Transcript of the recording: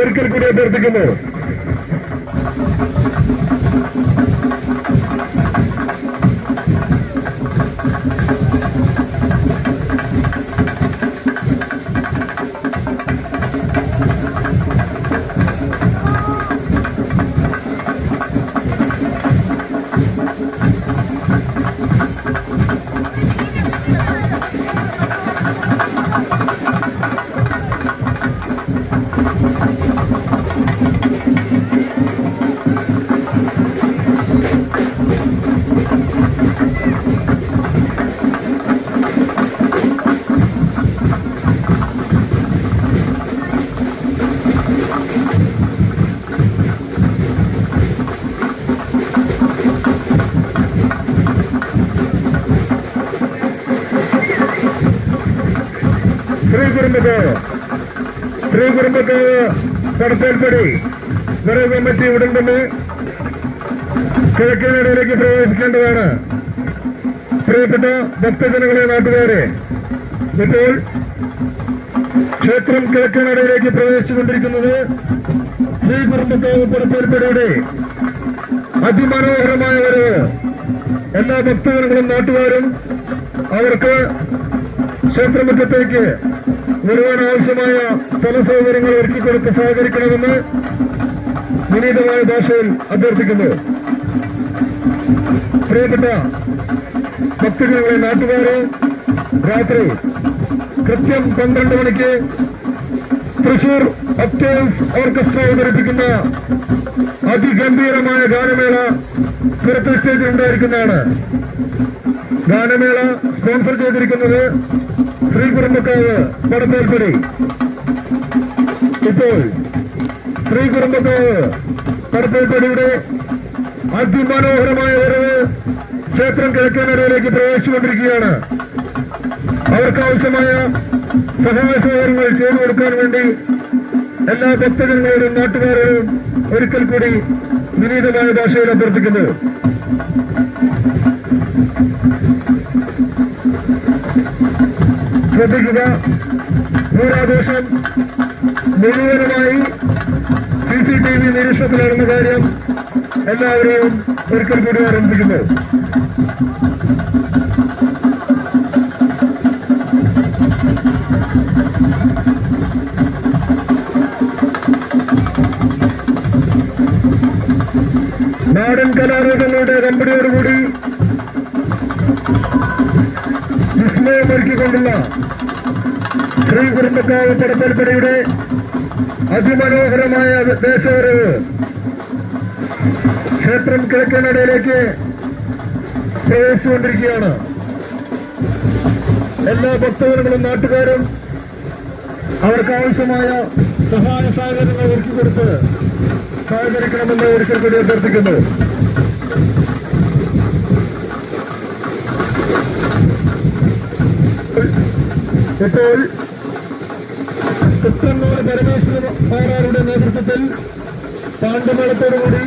ഒരിക്കൽ കൂടി അഭ്യർത്ഥിക്കുന്നു. ശ്രീകുറുമ്പക്കാവ് കടത്തേൽപ്പടി നിറവ് കമ്മിറ്റി ഉടൻ തന്നെ കിഴക്കേനടയിലേക്ക് പ്രവേശിക്കേണ്ടതാണ്. പ്രിയപ്പെട്ട ഭക്തജനങ്ങളെ, നാട്ടുകാരെ, ഇപ്പോൾ ക്ഷേത്രം കിഴക്കേനടയിലേക്ക് പ്രവേശിച്ചുകൊണ്ടിരിക്കുന്നത് ശ്രീകുറുമ്പക്കാവ് കടത്തേൽപ്പടിയുടെ അതിമനോഹരമായ വരവ് എല്ലാ ഭക്തജനങ്ങളും നാട്ടുകാരും അവർക്ക് ക്ഷേത്രമുറ്റത്തേക്ക് വരുവാൻ ആവശ്യമായ സ്ഥല സൗകര്യങ്ങൾ ഒരുക്കിക്കൊടുത്ത് സഹകരിക്കണമെന്ന് വിനീതമായ ഭാഷയിൽ അഭ്യർത്ഥിക്കുന്നു. പ്രിയപ്പെട്ട ഭക്തജനങ്ങളെ, നാട്ടുകാരെ, രാത്രി കൃത്യം 12 മണിക്ക് തൃശൂർ ഒക്ടേവ്സ് ഓർക്കസ്ട്ര അവതരിപ്പിക്കുന്ന അതിഗംഭീരമായ ഗാനമേള പുറത്തെ സ്റ്റേജിൽ ഉണ്ടായിരിക്കുന്നതാണ്. ഗാനമേള സ്പോൺസർ ചെയ്തിരിക്കുന്നത് ശ്രീകുറുമ്പക്കാവ് കടത്തേൽപ്പടി. ഇപ്പോൾ ശ്രീകുറുമ്പക്കാവ് കടത്തേൽപ്പടിയുടെ അതിമനോഹരമായ വരവ് ക്ഷേത്രം കിഴക്കേനടയിലേക്ക് പ്രവേശിച്ചുകൊണ്ടിരിക്കുകയാണ്. അവർക്കാവശ്യമായ സഹായ സഹകരണങ്ങൾ ചെയ്തു കൊടുക്കാൻ വേണ്ടി എല്ലാ ഭക്തജനങ്ങളോടും നാട്ടുകാരോടും ഒരിക്കൽ കൂടി വിനീതമായ ഭാഷയിൽ അഭ്യർത്ഥിക്കുന്നു. ശ്രദ്ധിക്കുക, പൂരാഘോഷം മുഴുവനുമായി CCTV നിരീക്ഷണത്തിലാണെന്ന കാര്യം എല്ലാവരെയും ഒരിക്കൽ കൂടി ആരംഭിക്കുന്നു. നാടൻ കലാരൂപങ്ങളുടെ കമ്പനിയോടുകൂടി വിസ്മയമൊരുക്കിക്കൊണ്ടുള്ള ശ്രീകുറുമ്പക്കാവ് കടത്തേൽപ്പടിയുടെ അതിമനോഹരമായ ദേശവരവ് ക്ഷേത്രം കിഴക്കേനടയിലേക്ക് പ്രവേശിച്ചുകൊണ്ടിരിക്കുകയാണ്. എല്ലാ ഭക്തജനങ്ങളും നാട്ടുകാരും അവർക്കാവശ്യമായ സഹായ സഹകരണങ്ങൾ ഒരുക്കിക്കൊടുത്ത് സഹകരിക്കണമെന്ന് ഒരിക്കൽ കൂടി അഭ്യർത്ഥിക്കുന്നു. ഇപ്പോൾ കൃഷ്ണന്നൂർ പരമേശ്വര മാരാരുടെ നേതൃത്വത്തിൽ പാണ്ഡമേളത്തോടുകൂടി